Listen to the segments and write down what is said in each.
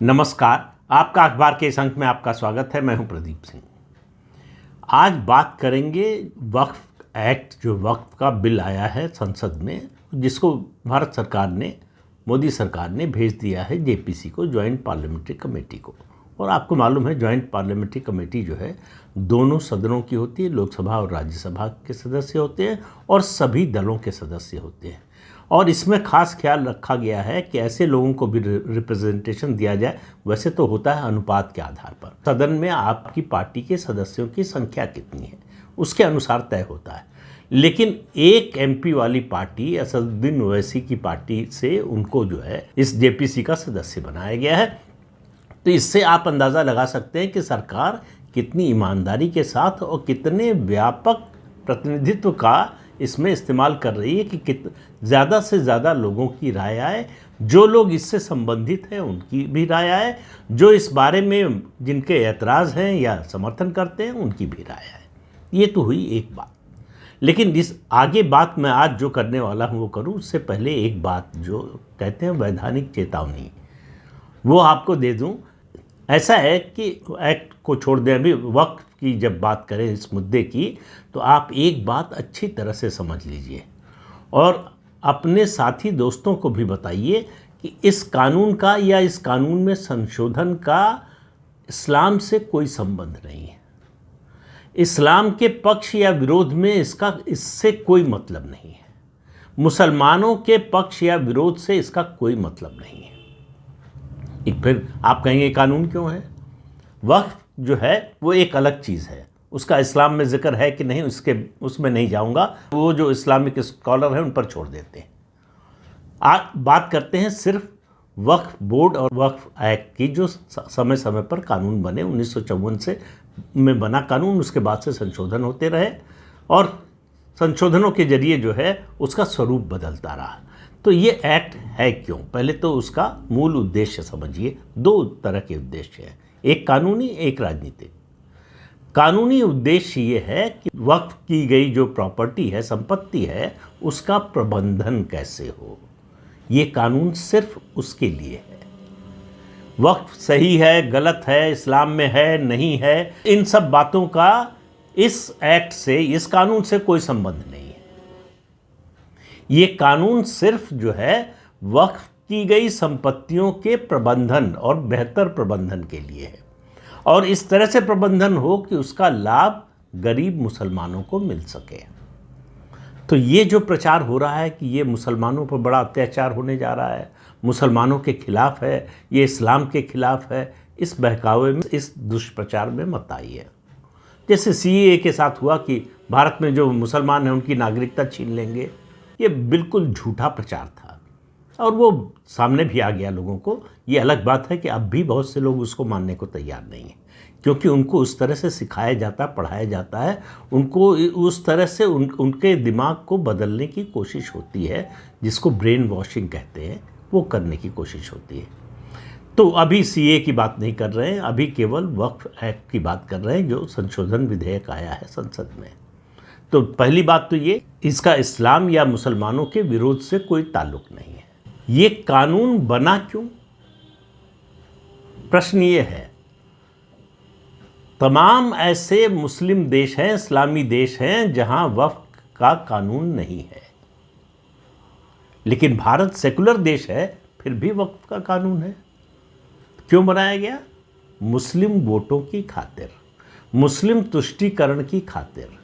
नमस्कार। आपका अखबार के इस अंक में आपका स्वागत है। मैं हूं प्रदीप सिंह। आज बात करेंगे वक्फ एक्ट, जो वक्फ का बिल आया है संसद में, जिसको भारत सरकार ने, मोदी सरकार ने भेज दिया है जेपीसी को, ज्वाइंट पार्लियामेंट्री कमेटी को। और आपको मालूम है ज्वाइंट पार्लियामेंट्री कमेटी जो है दोनों सदनों की होती है, लोकसभा और राज्यसभा के सदस्य होते हैं और सभी दलों के सदस्य होते हैं। और इसमें खास ख्याल रखा गया है कि ऐसे लोगों को भी रिप्रेजेंटेशन दिया जाए। वैसे तो होता है अनुपात के आधार पर, सदन में आपकी पार्टी के सदस्यों की संख्या कितनी है उसके अनुसार तय होता है। लेकिन एक एमपी वाली पार्टी असदुद्दीन ओवैसी की पार्टी से उनको जो है इस जेपीसी का सदस्य बनाया गया है। तो इससे आप अंदाज़ा लगा सकते हैं कि सरकार कितनी ईमानदारी के साथ और कितने व्यापक प्रतिनिधित्व का इसमें इस्तेमाल कर रही है कि ज़्यादा से ज़्यादा लोगों की राय आए, जो लोग इससे संबंधित हैं उनकी भी राय आए, जो इस बारे में जिनके ऐतराज़ हैं या समर्थन करते हैं उनकी भी राय आए। ये तो हुई एक बात। लेकिन इस आगे बात मैं आज जो करने वाला हूँ वो करूँ, उससे पहले एक बात जो कहते हैं वैधानिक चेतावनी, वो आपको दे दूँ। ऐसा है कि एक्ट को छोड़ दें, अभी वक्फ की जब बात करें इस मुद्दे की, तो आप एक बात अच्छी तरह से समझ लीजिए और अपने साथी दोस्तों को भी बताइए कि इस कानून का या इस कानून में संशोधन का इस्लाम से कोई संबंध नहीं है। इस्लाम के पक्ष या विरोध में इससे कोई मतलब नहीं है। मुसलमानों के पक्ष या विरोध से इसका कोई मतलब नहीं है। एक फिर आप कहेंगे कानून क्यों है? वक्फ जो है वो एक अलग चीज़ है, उसका इस्लाम में जिक्र है कि नहीं उसमें नहीं जाऊंगा, वो जो इस्लामिक स्कॉलर हैं उन पर छोड़ देते हैं। आज बात करते हैं सिर्फ वक्फ बोर्ड और वक्फ एक्ट की, जो समय समय पर कानून बने। 1954 से में बना कानून, उसके बाद से संशोधन होते रहे और संशोधनों के जरिए जो है उसका स्वरूप बदलता रहा। तो ये एक्ट है क्यों? पहले तो उसका मूल उद्देश्य समझिए। दो तरह के उद्देश्य हैं, एक कानूनी, एक राजनीतिक। कानूनी उद्देश्य ये है कि वक्फ की गई जो प्रॉपर्टी है, संपत्ति है, उसका प्रबंधन कैसे हो। ये कानून सिर्फ उसके लिए है। वक्फ सही है, गलत है, इस्लाम में है, नहीं है, इन सब बातों का इस एक्ट से, इस कानून से कोई संबंध नहीं है। ये कानून सिर्फ जो है वक्फ की गई संपत्तियों के प्रबंधन और बेहतर प्रबंधन के लिए है, और इस तरह से प्रबंधन हो कि उसका लाभ गरीब मुसलमानों को मिल सके। तो ये जो प्रचार हो रहा है कि ये मुसलमानों पर बड़ा अत्याचार होने जा रहा है, मुसलमानों के खिलाफ है, ये इस्लाम के खिलाफ है, इस बहकावे में, इस दुष्प्रचार में मत आइए। जैसे सीएए के साथ हुआ कि भारत में जो मुसलमान हैं उनकी नागरिकता छीन लेंगे, ये बिल्कुल झूठा प्रचार था और वो सामने भी आ गया लोगों को। ये अलग बात है कि अब भी बहुत से लोग उसको मानने को तैयार नहीं हैं, क्योंकि उनको उस तरह से सिखाया जाता, पढ़ाया जाता है, उनको उस तरह से उनके दिमाग को बदलने की कोशिश होती है, जिसको ब्रेन वॉशिंग कहते हैं, वो करने की कोशिश होती है। तो अभी सीए की बात नहीं कर रहे हैं, अभी केवल वक्फ एक्ट की बात कर रहे हैं, जो संशोधन विधेयक आया है संसद में। तो पहली बात तो ये, इसका इस्लाम या मुसलमानों के विरोध से कोई ताल्लुक नहीं है। ये कानून बना क्यों? प्रश्न ये है। तमाम ऐसे मुस्लिम देश हैं, इस्लामी देश हैं, जहां वक्फ का कानून नहीं है, लेकिन भारत सेकुलर देश है, फिर भी वक्फ का कानून है। क्यों बनाया गया? मुस्लिम वोटों की खातिर, मुस्लिम तुष्टीकरण की खातिर।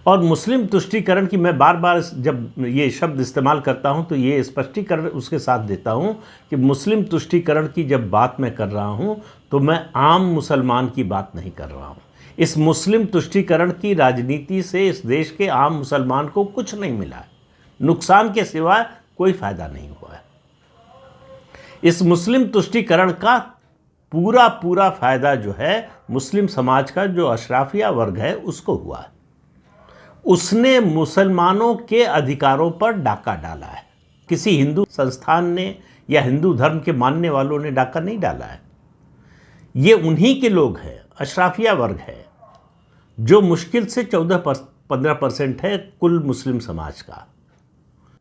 और मुस्लिम तुष्टीकरण की मैं बार बार जब ये शब्द इस्तेमाल करता हूँ तो ये स्पष्टीकरण उसके साथ देता हूँ कि मुस्लिम तुष्टीकरण की जब बात मैं कर रहा हूँ तो मैं आम मुसलमान की बात नहीं कर रहा हूँ। इस मुस्लिम तुष्टीकरण की राजनीति से इस देश के आम मुसलमान को कुछ नहीं मिला है, नुकसान के सिवा कोई फ़ायदा नहीं हुआ है। इस मुस्लिम तुष्टीकरण का पूरा फ़ायदा जो है मुस्लिम समाज का जो अशराफिया वर्ग है उसको हुआ है। उसने मुसलमानों के अधिकारों पर डाका डाला है। किसी हिंदू संस्थान ने या हिंदू धर्म के मानने वालों ने डाका नहीं डाला है। ये उन्हीं के लोग हैं, अशराफिया वर्ग है, जो मुश्किल से 14-15% है कुल मुस्लिम समाज का,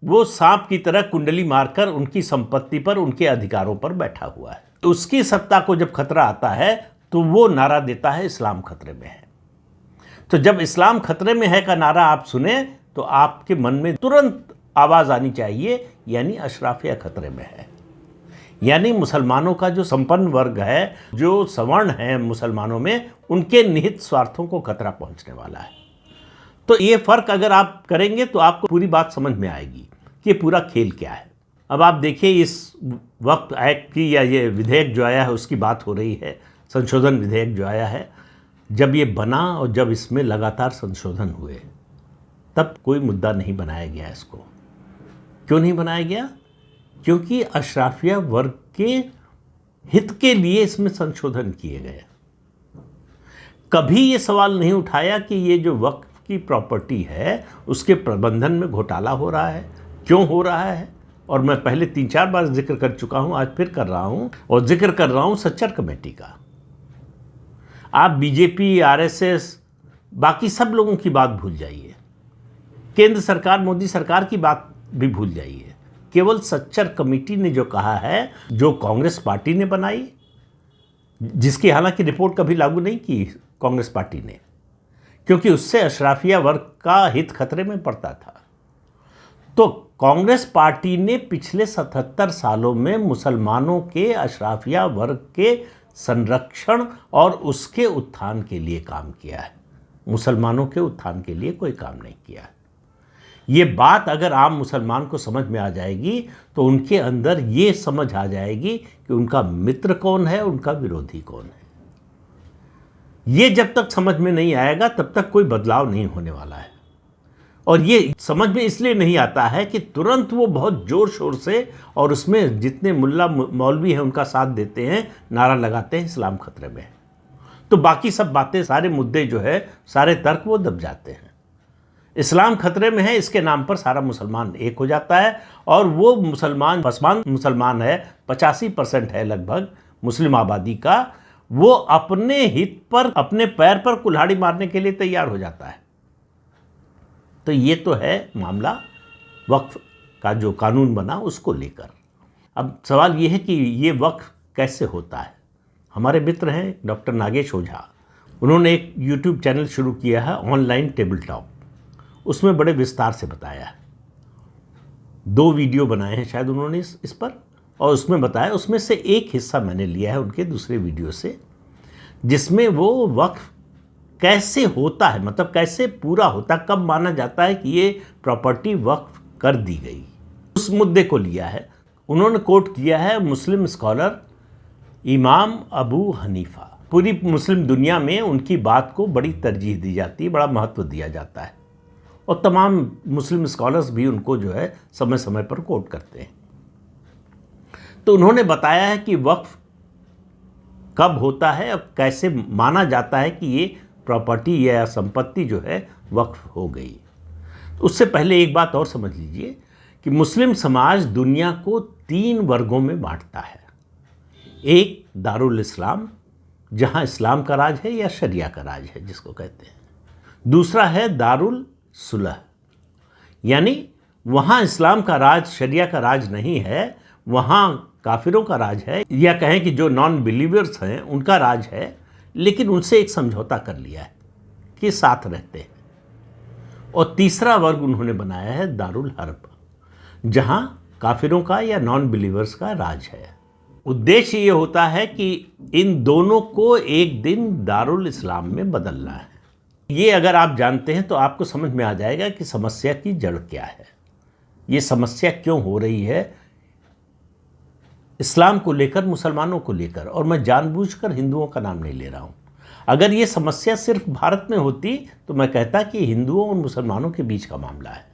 वो सांप की तरह कुंडली मारकर उनकी संपत्ति पर, उनके अधिकारों पर बैठा हुआ है। उसकी सत्ता को जब खतरा आता है तो वो नारा देता है इस्लाम खतरे में है। तो जब इस्लाम खतरे में है का नारा आप सुने तो आपके मन में तुरंत आवाज आनी चाहिए, यानी अशराफिया खतरे में है, यानी मुसलमानों का जो संपन्न वर्ग है, जो सवर्ण है मुसलमानों में, उनके निहित स्वार्थों को खतरा पहुंचने वाला है। तो ये फर्क अगर आप करेंगे तो आपको पूरी बात समझ में आएगी कि ये पूरा खेल क्या है। अब आप देखिए, इस वक्त एक्ट की या ये विधेयक जो आया है उसकी बात हो रही है, संशोधन विधेयक जो आया है। जब ये बना और जब इसमें लगातार संशोधन हुए तब कोई मुद्दा नहीं बनाया गया इसको। क्यों नहीं बनाया गया? क्योंकि अशराफिया वर्ग के हित के लिए इसमें संशोधन किए गए। कभी ये सवाल नहीं उठाया कि ये जो वक्फ की प्रॉपर्टी है उसके प्रबंधन में घोटाला हो रहा है, क्यों हो रहा है। और मैं पहले 3-4 बार जिक्र कर चुका हूं, आज फिर कर रहा हूं, और जिक्र कर रहा हूं सच्चर कमेटी का। आप बीजेपी, आरएसएस, बाकी सब लोगों की बात भूल जाइए, केंद्र सरकार, मोदी सरकार की बात भी भूल जाइए। केवल सच्चर कमेटी ने जो कहा है, जो कांग्रेस पार्टी ने बनाई, जिसकी हालांकि रिपोर्ट कभी लागू नहीं की कांग्रेस पार्टी ने, क्योंकि उससे अशराफिया वर्ग का हित खतरे में पड़ता था। तो कांग्रेस पार्टी ने पिछले 77 सालों में मुसलमानों के, अशराफिया वर्ग के संरक्षण और उसके उत्थान के लिए काम किया है। मुसलमानों के उत्थान के लिए कोई काम नहीं किया है। ये बात अगर आम मुसलमान को समझ में आ जाएगी तो उनके अंदर ये समझ आ जाएगी कि उनका मित्र कौन है, उनका विरोधी कौन है। ये जब तक समझ में नहीं आएगा तब तक कोई बदलाव नहीं होने वाला है। और ये समझ में इसलिए नहीं आता है कि तुरंत वो बहुत जोर शोर से, और उसमें जितने मुल्ला मौलवी हैं उनका साथ देते हैं, नारा लगाते हैं इस्लाम खतरे में है। तो बाकी सब बातें, सारे मुद्दे जो है, सारे तर्क वो दब जाते हैं। इस्लाम खतरे में है इसके नाम पर सारा मुसलमान एक हो जाता है, और वो मुसलमान, पसमानद मुसलमान है, 85% है लगभग मुस्लिम आबादी का, वो अपने हित पर, अपने पैर पर कुल्हाड़ी मारने के लिए तैयार हो जाता है। तो ये तो है मामला वक्फ का जो कानून बना उसको लेकर। अब सवाल ये है कि ये वक्फ कैसे होता है। हमारे मित्र हैं डॉक्टर नागेश ओझा, उन्होंने एक यूट्यूब चैनल शुरू किया है, ऑनलाइन टेबल टॉक। उसमें बड़े विस्तार से बताया है, 2 वीडियो बनाए हैं शायद उन्होंने इस पर, और उसमें बताया, उसमें से एक हिस्सा मैंने लिया है उनके दूसरे वीडियो से, जिसमें वो वक्फ कैसे होता है, मतलब कैसे पूरा होता, कब माना जाता है कि ये प्रॉपर्टी वक्फ कर दी गई, उस मुद्दे को लिया है। उन्होंने कोट किया है मुस्लिम स्कॉलर इमाम अबू हनीफा। पूरी मुस्लिम दुनिया में उनकी बात को बड़ी तरजीह दी जाती है, बड़ा महत्व दिया जाता है, और तमाम मुस्लिम स्कॉलर्स भी उनको जो है समय समय पर कोट करते हैं। तो उन्होंने बताया है कि वक्फ कब होता है और कैसे माना जाता है कि ये प्रॉपर्टी या संपत्ति जो है वक्फ हो गई। तो उससे पहले एक बात और समझ लीजिए कि मुस्लिम समाज दुनिया को 3 वर्गों में बांटता है। एक दारुल इस्लाम, जहाँ इस्लाम का राज है या शरिया का राज है जिसको कहते हैं। दूसरा है दारुल सुलह, यानी वहाँ इस्लाम का राज, शरिया का राज नहीं है, वहाँ काफिरों का राज है, या कहें कि जो नॉन बिलीवर्स हैं उनका राज है, लेकिन उनसे एक समझौता कर लिया है कि साथ रहते हैं। और तीसरा वर्ग उन्होंने बनाया है दारुल हर्ब, जहाँ काफिरों का या नॉन बिलीवर्स का राज है। उद्देश्य ये होता है कि इन दोनों को एक दिन दारुल इस्लाम में बदलना है। ये अगर आप जानते हैं तो आपको समझ में आ जाएगा कि समस्या की जड़ क्या है, ये समस्या क्यों हो रही है इस्लाम को लेकर, मुसलमानों को लेकर। और मैं जानबूझकर हिंदुओं का नाम नहीं ले रहा हूँ। अगर ये समस्या सिर्फ भारत में होती तो मैं कहता कि हिंदुओं और मुसलमानों के बीच का मामला है,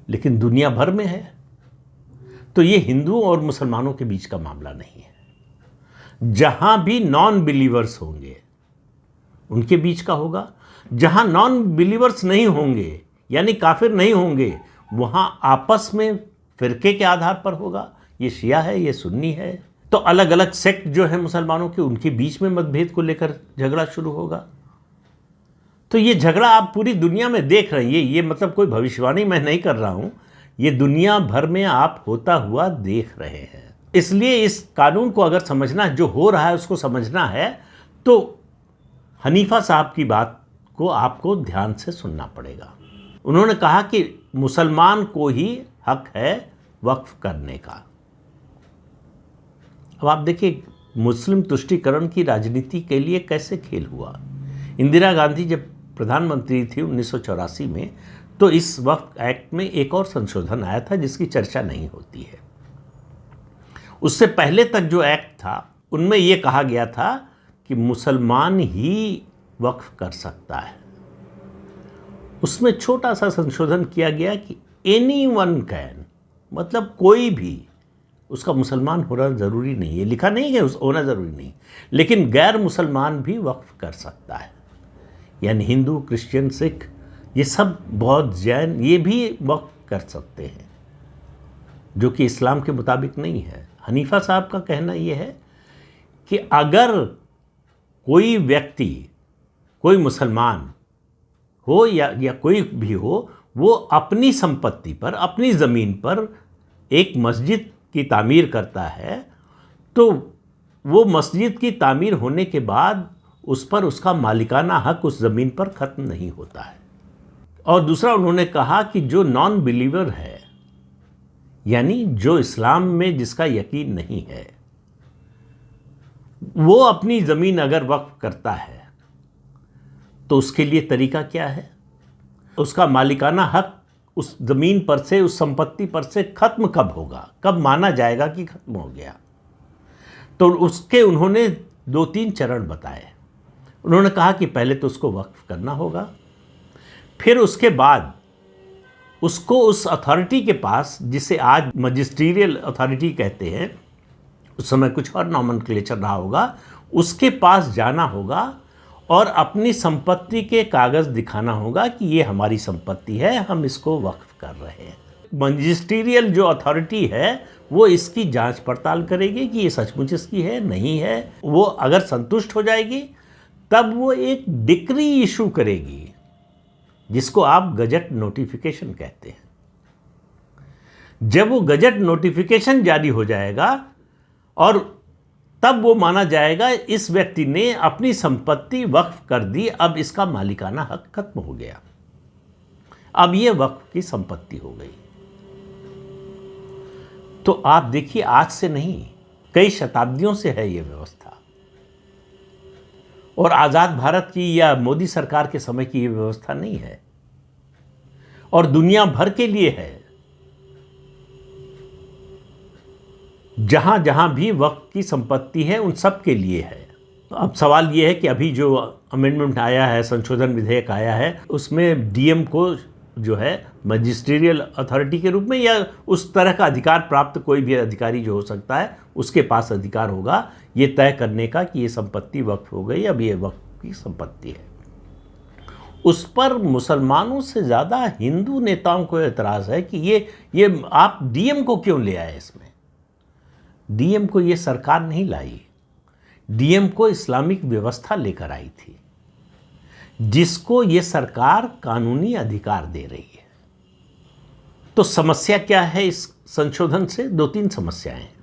लेकिन दुनिया भर में है, तो ये हिंदुओं और मुसलमानों के बीच का मामला नहीं है। जहाँ भी नॉन बिलीवर्स होंगे उनके बीच का होगा, जहाँ नॉन बिलीवर्स नहीं होंगे यानी काफिर नहीं होंगे, वहाँ आपस में फिरके के आधार पर होगा। ये शिया है, ये सुन्नी है, तो अलग अलग सेक्ट जो है मुसलमानों के, उनके बीच में मतभेद को लेकर झगड़ा शुरू होगा। तो ये झगड़ा आप पूरी दुनिया में देख रहे हैं। ये मतलब कोई भविष्यवाणी मैं नहीं कर रहा हूँ, ये दुनिया भर में आप होता हुआ देख रहे हैं। इसलिए इस कानून को अगर समझना, जो हो रहा है उसको समझना है, तो हनीफा साहब की बात को आपको ध्यान से सुनना पड़ेगा। उन्होंने कहा कि मुसलमान को ही हक है वक्फ करने का। अब आप देखिए मुस्लिम तुष्टीकरण की राजनीति के लिए कैसे खेल हुआ। इंदिरा गांधी जब प्रधानमंत्री थी 1984 में, तो इस वक्फ एक्ट में एक और संशोधन आया था जिसकी चर्चा नहीं होती है। उससे पहले तक जो एक्ट था उनमें यह कहा गया था कि मुसलमान ही वक्फ कर सकता है। उसमें छोटा सा संशोधन किया गया कि एनीवन कैन, मतलब कोई भी, उसका मुसलमान होना ज़रूरी नहीं है, लिखा नहीं है होना ज़रूरी नहीं, लेकिन गैर मुसलमान भी वक्फ कर सकता है। यानी हिंदू, क्रिश्चियन, सिख, ये सब, बौद्ध, जैन, ये भी वक्फ कर सकते हैं, जो कि इस्लाम के मुताबिक नहीं है। हनीफा साहब का कहना यह है कि अगर कोई व्यक्ति, कोई मुसलमान हो या कोई भी हो, वो अपनी संपत्ति पर, अपनी ज़मीन पर एक मस्जिद की तामीर करता है, तो वो मस्जिद की तामीर होने के बाद उस पर उसका मालिकाना हक उस ज़मीन पर ख़त्म नहीं होता है। और दूसरा उन्होंने कहा कि जो नॉन बिलीवर है, यानी जो इस्लाम में जिसका यकीन नहीं है, वो अपनी ज़मीन अगर वक्फ करता है तो उसके लिए तरीका क्या है? उसका मालिकाना हक उस ज़मीन पर से, उस संपत्ति पर से ख़त्म कब होगा, कब माना जाएगा कि ख़त्म हो गया? तो उसके उन्होंने 2-3 चरण बताए। उन्होंने कहा कि पहले तो उसको वक्फ करना होगा, फिर उसके बाद उसको उस अथॉरिटी के पास, जिसे आज मजिस्ट्रियल अथॉरिटी कहते हैं, उस समय कुछ और नॉमेनक्लेचर रहा होगा, उसके पास जाना होगा और अपनी संपत्ति के कागज़ दिखाना होगा कि ये हमारी संपत्ति है, हम इसको वक्फ कर रहे हैं। मजिस्ट्रियल जो अथॉरिटी है वो इसकी जांच पड़ताल करेगी कि ये सचमुच इसकी है, नहीं है। वो अगर संतुष्ट हो जाएगी तब वो एक डिक्री इशू करेगी, जिसको आप गजट नोटिफिकेशन कहते हैं। जब वो गजट नोटिफिकेशन जारी हो जाएगा और तब वो माना जाएगा इस व्यक्ति ने अपनी संपत्ति वक्फ कर दी, अब इसका मालिकाना हक खत्म हो गया, अब ये वक्फ की संपत्ति हो गई। तो आप देखिए, आज से नहीं, कई शताब्दियों से है ये व्यवस्था, और आज़ाद भारत की या मोदी सरकार के समय की ये व्यवस्था नहीं है, और दुनिया भर के लिए है। जहां जहां भी वक्फ की संपत्ति है उन सब के लिए है। तो अब सवाल ये है कि अभी जो अमेंडमेंट आया है, संशोधन विधेयक आया है, उसमें डीएम को जो है मजिस्ट्रियल अथॉरिटी के रूप में या उस तरह का अधिकार प्राप्त कोई भी अधिकारी जो हो सकता है, उसके पास अधिकार होगा ये तय करने का कि ये संपत्ति वक्फ हो गई, अब ये वक्फ की संपत्ति है। उस पर मुसलमानों से ज़्यादा हिंदू नेताओं को एतराज़ है कि ये आप डीएम को क्यों ले आए इसमें। डीएम को ये सरकार नहीं लाई, डीएम को इस्लामिक व्यवस्था लेकर आई थी, जिसको ये सरकार कानूनी अधिकार दे रही है। तो समस्या क्या है इस संशोधन से? 2-3 समस्याएं हैं।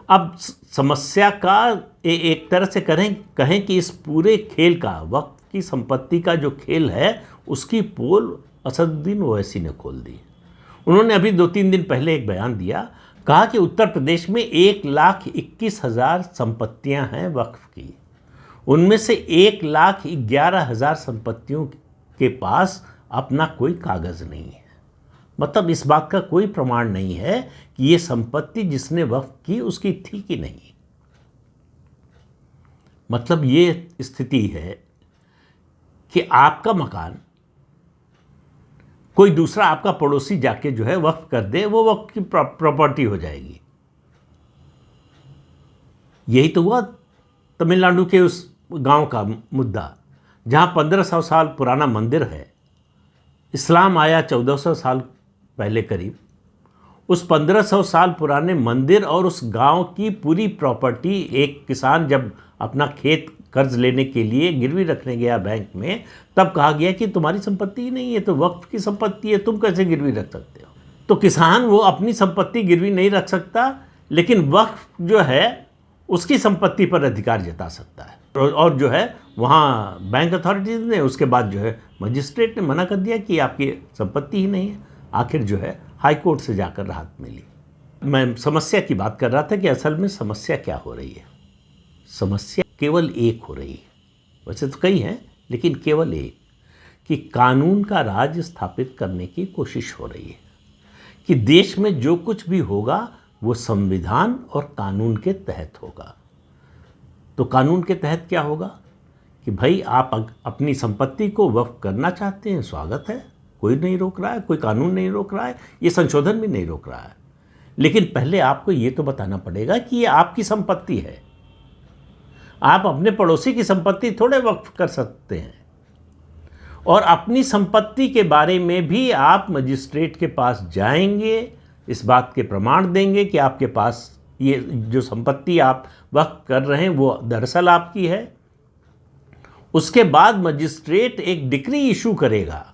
अब समस्या का एक तरह से कहें कि इस पूरे खेल का, वक्त की संपत्ति का जो खेल है, उसकी पोल असदुद्दीन ओवैसी ने खोल दी। उन्होंने अभी 2-3 दिन पहले एक बयान दिया, कहा कि उत्तर प्रदेश में 1,21,000 संपत्तियां हैं वक्फ की, उनमें से 1,11,000 संपत्तियों के पास अपना कोई कागज़ नहीं है। मतलब इस बात का कोई प्रमाण नहीं है कि ये संपत्ति जिसने वक्फ की उसकी थी कि नहीं। मतलब ये स्थिति है कि आपका मकान कोई दूसरा आपका पड़ोसी जाके जो है वक्फ कर दे, वो वक्फ की प्रॉपर्टी हो जाएगी। यही तो हुआ तमिलनाडु के उस गांव का मुद्दा, जहां 1500 साल पुराना मंदिर है। इस्लाम आया 1400 साल पहले करीब। उस 1500 साल पुराने मंदिर और उस गांव की पूरी प्रॉपर्टी एक किसान जब अपना खेत कर्ज लेने के लिए गिरवी रखने गया बैंक में, तब कहा गया कि तुम्हारी संपत्ति ही नहीं है, तो वक्फ की संपत्ति है, तुम कैसे गिरवी रख सकते हो। तो किसान वो अपनी संपत्ति गिरवी नहीं रख सकता, लेकिन वक्फ जो है उसकी संपत्ति पर अधिकार जता सकता है। और जो है वहाँ बैंक अथॉरिटीज़ ने, उसके बाद जो है मजिस्ट्रेट ने मना कर दिया कि आपकी संपत्ति ही नहीं है। आखिर जो है हाई कोर्ट से जाकर राहत मिली। मैं समस्या की बात कर रहा था कि असल में समस्या क्या हो रही है। समस्या केवल एक हो रही है, वैसे तो कई हैं लेकिन केवल एक, कि कानून का राज स्थापित करने की कोशिश हो रही है कि देश में जो कुछ भी होगा वो संविधान और कानून के तहत होगा। तो कानून के तहत क्या होगा कि भाई आप अपनी संपत्ति को वक्फ करना चाहते हैं, स्वागत है, कोई नहीं रोक रहा है, कोई कानून नहीं रोक रहा है, ये संशोधन भी नहीं रोक रहा है। लेकिन पहले आपको ये तो बताना पड़ेगा कि ये आपकी संपत्ति है। आप अपने पड़ोसी की संपत्ति थोड़े वक्फ कर सकते हैं। और अपनी संपत्ति के बारे में भी आप मजिस्ट्रेट के पास जाएंगे, इस बात के प्रमाण देंगे कि आपके पास ये जो संपत्ति आप वक्फ कर रहे हैं वो दरअसल आपकी है। उसके बाद मजिस्ट्रेट एक डिक्री इशू करेगा,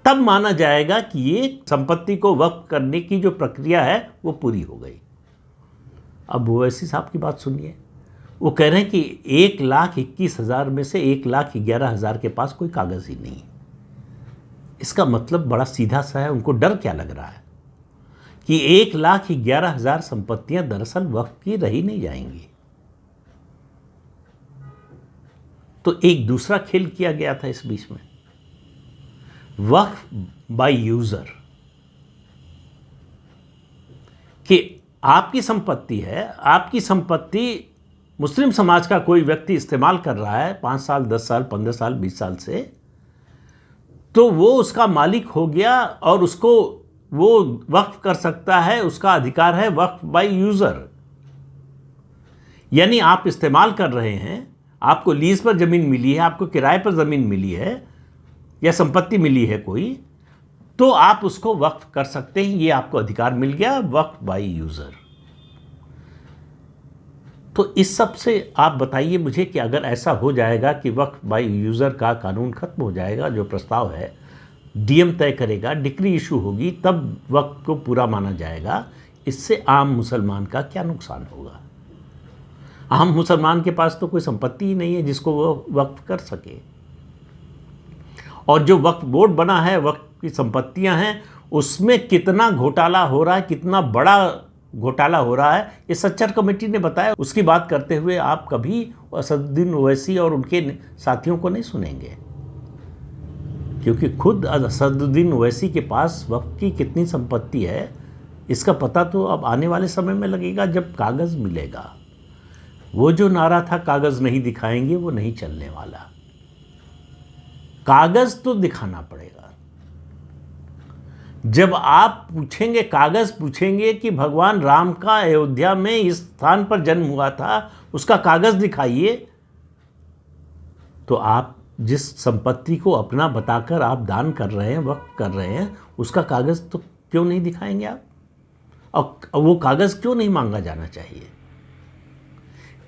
तब माना जाएगा कि ये संपत्ति को वक्फ करने की जो प्रक्रिया है वो पूरी हो गई। अब ओवैसी साहब की बात सुनिए, वो कह रहे हैं कि 1,21,000 में से 1,11,000 के पास कोई कागज़ ही नहीं। इसका मतलब बड़ा सीधा सा है, उनको डर क्या लग रहा है कि 1,11,000 संपत्तियां दरअसल वक्फ की रही नहीं जाएंगी। तो एक दूसरा खेल किया गया था इस बीच में, वक्फ बाय यूजर, कि आपकी संपत्ति है, आपकी संपत्ति मुस्लिम समाज का कोई व्यक्ति इस्तेमाल कर रहा है 5 साल, 10 साल, 15 साल, 20 साल से, तो वो उसका मालिक हो गया और उसको वो वक्फ कर सकता है, उसका अधिकार है वक्फ बाय यूज़र। यानी आप इस्तेमाल कर रहे हैं, आपको लीज पर ज़मीन मिली है, आपको किराए पर ज़मीन मिली है या संपत्ति मिली है कोई, तो आप उसको वक्फ कर सकते हैं, ये आपको अधिकार मिल गया वक्फ बाय यूज़र। तो इस सब से आप बताइए मुझे कि अगर ऐसा हो जाएगा कि वक्फ बाय यूज़र का कानून खत्म हो जाएगा, जो प्रस्ताव है डीएम तय करेगा, डिक्री इशू होगी, तब वक्फ को पूरा माना जाएगा, इससे आम मुसलमान का क्या नुकसान होगा? आम मुसलमान के पास तो कोई संपत्ति ही नहीं है जिसको वो वक्फ कर सके। और जो वक्फ बोर्ड बना है, वक्फ की संपत्तियां हैं, उसमें कितना घोटाला हो रहा है, कितना बड़ा घोटाला हो रहा है, ये सच्चर कमेटी ने बताया। उसकी बात करते हुए आप कभी असदुद्दीन ओवैसी और उनके साथियों को नहीं सुनेंगे, क्योंकि खुद असदुद्दीन ओवैसी के पास वक्फ की कितनी संपत्ति है इसका पता तो अब आने वाले समय में लगेगा, जब कागज़ मिलेगा। वो जो नारा था कागज़ नहीं दिखाएंगे, वो नहीं चलने वाला। कागज़ तो दिखाना पड़ेगा। जब आप पूछेंगे, कागज़ पूछेंगे कि भगवान राम का अयोध्या में इस स्थान पर जन्म हुआ था, उसका कागज़ दिखाइए, तो आप जिस संपत्ति को अपना बताकर आप दान कर रहे हैं, वक्फ कर रहे हैं, उसका कागज़ तो क्यों नहीं दिखाएंगे आप? और वो कागज़ क्यों नहीं मांगा जाना चाहिए?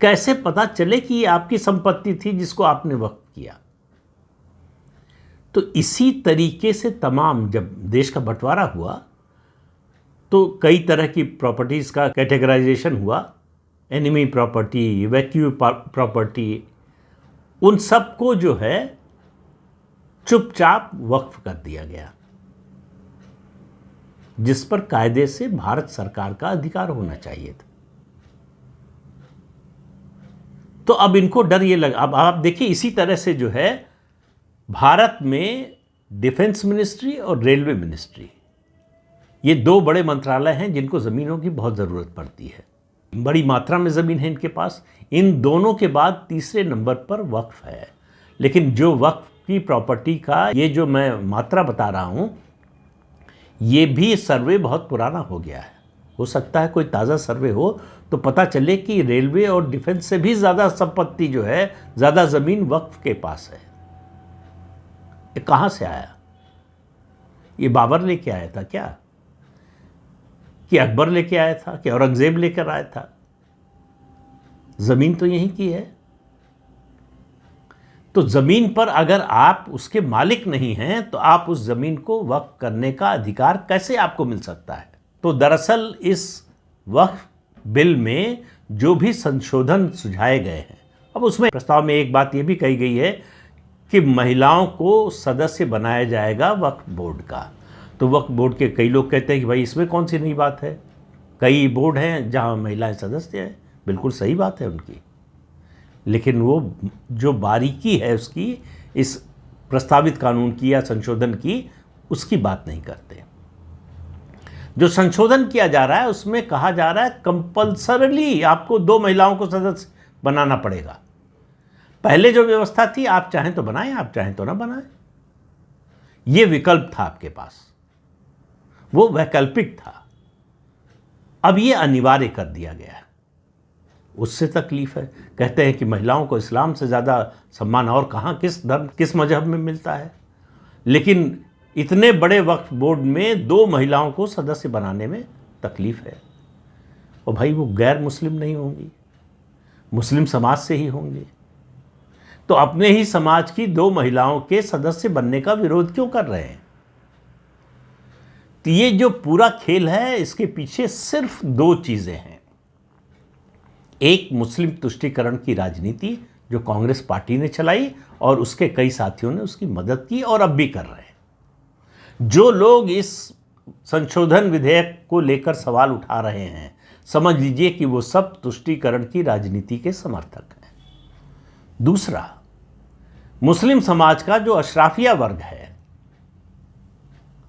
कैसे पता चले कि ये आपकी संपत्ति थी जिसको आपने वक्फ किया? तो इसी तरीके से तमाम, जब देश का बंटवारा हुआ तो कई तरह की प्रॉपर्टीज़ का कैटेगराइजेशन हुआ, एनिमी प्रॉपर्टी, वैक्यू प्रॉपर्टी, उन सब को जो है चुपचाप वक्फ कर दिया गया, जिस पर कायदे से भारत सरकार का अधिकार होना चाहिए था। तो अब इनको डर ये लगा। अब आप देखिए, इसी तरह से जो है भारत में डिफेंस मिनिस्ट्री और रेलवे मिनिस्ट्री, ये दो बड़े मंत्रालय हैं जिनको ज़मीनों की बहुत ज़रूरत पड़ती है, बड़ी मात्रा में ज़मीन है इनके पास। इन दोनों के बाद तीसरे नंबर पर वक्फ है। लेकिन जो वक्फ की प्रॉपर्टी का ये जो मैं मात्रा बता रहा हूँ, ये भी सर्वे बहुत पुराना हो गया है। हो सकता है कोई ताज़ा सर्वे हो तो पता चले कि रेलवे और डिफेंस से भी ज़्यादा संपत्ति जो है, ज़्यादा ज़मीन वक्फ के पास है। ये कहाँ से आया? ये बाबर लेके आया था क्या? कि अकबर लेके आया था? कि औरंगज़ेब लेकर आया था? ज़मीन तो यहीं की है। तो ज़मीन पर अगर आप उसके मालिक नहीं हैं तो आप उस ज़मीन को वक्फ करने का अधिकार कैसे आपको मिल सकता है? तो दरअसल इस वक्फ बिल में जो भी संशोधन सुझाए गए हैं, अब उसमें प्रस्ताव में एक बात ये भी कही गई है कि महिलाओं को सदस्य बनाया जाएगा वक्फ बोर्ड का। तो वक्फ बोर्ड के कई लोग कहते हैं कि भाई इसमें कौन सी नई बात है, कई बोर्ड हैं जहाँ महिलाएं सदस्य हैं, बिल्कुल सही बात है उनकी, लेकिन वो जो बारीकी है उसकी इस प्रस्तावित कानून की या संशोधन की, उसकी बात नहीं करते। जो संशोधन किया जा रहा है उसमें कहा जा रहा है कंपल्सरली आपको 2 महिलाओं को सदस्य बनाना पड़ेगा। पहले जो व्यवस्था थी आप चाहें तो बनाएं, आप चाहें तो ना बनाएं, ये विकल्प था आपके पास, वो वैकल्पिक था। अब ये अनिवार्य कर दिया गया है, उससे तकलीफ है। कहते हैं कि महिलाओं को इस्लाम से ज़्यादा सम्मान और कहाँ, किस धर्म, किस मजहब में मिलता है। लेकिन इतने बड़े वक्फ बोर्ड में 2 महिलाओं को सदस्य बनाने में तकलीफ है। और भाई वो गैर मुस्लिम नहीं होंगी, मुस्लिम समाज से ही होंगे, तो अपने ही समाज की 2 महिलाओं के सदस्य बनने का विरोध क्यों कर रहे हैं? तो ये जो पूरा खेल है इसके पीछे सिर्फ 2 चीज़ें हैं। एक, मुस्लिम तुष्टीकरण की राजनीति जो कांग्रेस पार्टी ने चलाई और उसके कई साथियों ने उसकी मदद की और अब भी कर रहे हैं। जो लोग इस संशोधन विधेयक को लेकर सवाल उठा रहे हैं, समझ लीजिए कि वो सब तुष्टीकरण की राजनीति के समर्थक हैं। दूसरा, मुस्लिम समाज का जो अशराफिया वर्ग है,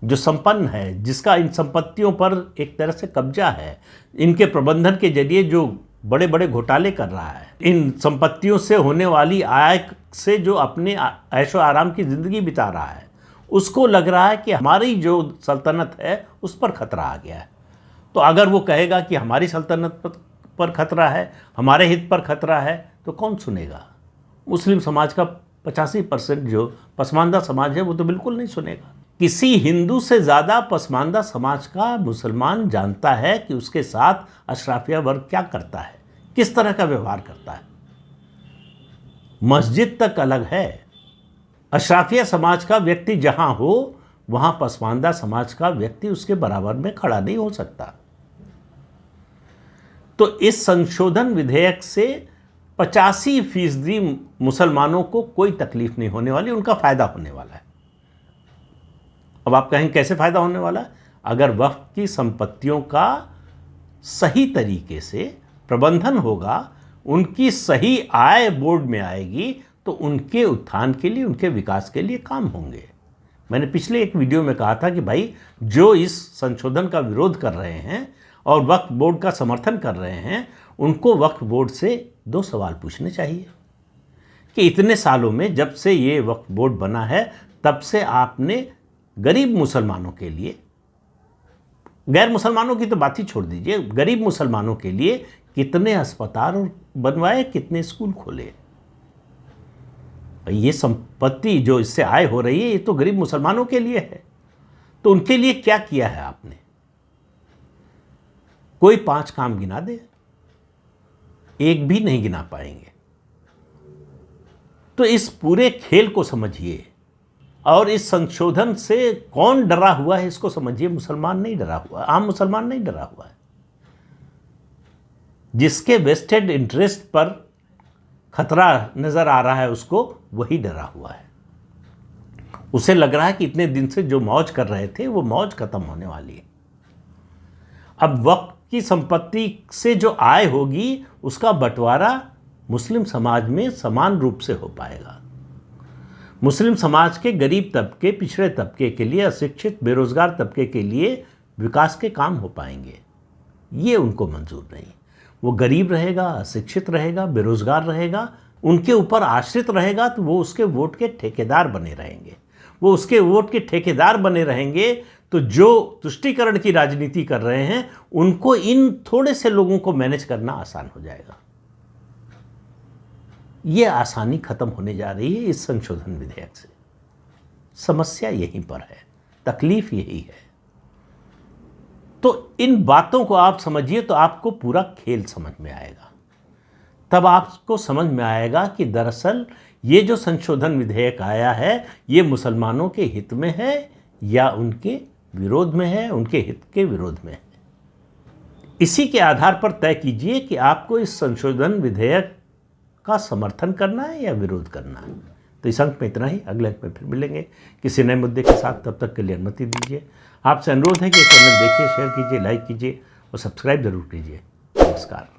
जो संपन्न है, जिसका इन संपत्तियों पर एक तरह से कब्जा है, इनके प्रबंधन के जरिए जो बड़े बड़े घोटाले कर रहा है, इन संपत्तियों से होने वाली आय से जो अपने ऐशो आराम की ज़िंदगी बिता रहा है, उसको लग रहा है कि हमारी जो सल्तनत है उस पर खतरा आ गया है। तो अगर वो कहेगा कि हमारी सल्तनत पर खतरा है, हमारे हित पर खतरा है, तो कौन सुनेगा? मुस्लिम समाज का 85% जो पसमानदा समाज है वो तो बिल्कुल नहीं सुनेगा। किसी हिंदू से ज़्यादा पसमानदा समाज का मुसलमान जानता है कि उसके साथ अशराफिया वर्ग क्या करता है, किस तरह का व्यवहार करता है। मस्जिद तक अलग है। अशराफिया समाज का व्यक्ति जहां हो वहां पसमानदा समाज का व्यक्ति उसके बराबर में खड़ा नहीं हो सकता। तो इस संशोधन विधेयक से 85% मुसलमानों को कोई तकलीफ नहीं होने वाली, उनका फायदा होने वाला है। अब आप कहेंगे कैसे फायदा होने वाला है? अगर वक्फ की संपत्तियों का सही तरीके से प्रबंधन होगा, उनकी सही आय बोर्ड में आएगी, तो उनके उत्थान के लिए, उनके विकास के लिए काम होंगे। मैंने पिछले एक वीडियो में कहा था कि भाई जो इस संशोधन का विरोध कर रहे हैं और वक्फ बोर्ड का समर्थन कर रहे हैं, उनको वक्फ बोर्ड से 2 सवाल पूछने चाहिए कि इतने सालों में, जब से ये वक्फ बोर्ड बना है, तब से आपने गरीब मुसलमानों के लिए, गैर मुसलमानों की तो बात ही छोड़ दीजिए, गरीब मुसलमानों के लिए कितने अस्पताल बनवाए, कितने स्कूल खोले? ये संपत्ति जो इससे आय हो रही है, ये तो गरीब मुसलमानों के लिए है। तो उनके लिए क्या किया है आपने? कोई 5 काम गिना दे, एक भी नहीं गिना पाएंगे। तो इस पूरे खेल को समझिए और इस संशोधन से कौन डरा हुआ है इसको समझिए। मुसलमान नहीं डरा हुआ, आम मुसलमान नहीं डरा हुआ है। जिसके वेस्टेड इंटरेस्ट पर खतरा नजर आ रहा है उसको वही डरा हुआ है। उसे लग रहा है कि इतने दिन से जो मौज कर रहे थे वो मौज खत्म होने वाली है। अब वक्फ की संपत्ति से जो आय होगी उसका बंटवारा मुस्लिम समाज में समान रूप से हो पाएगा। मुस्लिम समाज के गरीब तबके, पिछड़े तबके के लिए, अशिक्षित बेरोजगार तबके के लिए विकास के काम हो पाएंगे। ये उनको मंजूर नहीं। वो गरीब रहेगा, अशिक्षित रहेगा, बेरोजगार रहेगा, उनके ऊपर आश्रित रहेगा, तो वो उसके वोट के ठेकेदार बने रहेंगे। वो उसके वोट के ठेकेदार बने रहेंगे तो जो तुष्टीकरण की राजनीति कर रहे हैं उनको इन थोड़े से लोगों को मैनेज करना आसान हो जाएगा। ये आसानी खत्म होने जा रही है इस संशोधन विधेयक से। समस्या यहीं पर है, तकलीफ यही है। तो इन बातों को आप समझिए तो आपको पूरा खेल समझ में आएगा। तब आपको समझ में आएगा कि दरअसल ये जो संशोधन विधेयक आया है ये मुसलमानों के हित में है या उनके विरोध में है, उनके हित के विरोध में है। इसी के आधार पर तय कीजिए कि आपको इस संशोधन विधेयक का समर्थन करना है या विरोध करना है। तो इस अंक में इतना ही, अगले अंक में फिर मिलेंगे किसी नए मुद्दे के साथ। तब तक के लिए अनुमति दीजिए। आपसे अनुरोध है कि चैनल देखिए, शेयर कीजिए, लाइक कीजिए और सब्सक्राइब जरूर कीजिए। नमस्कार।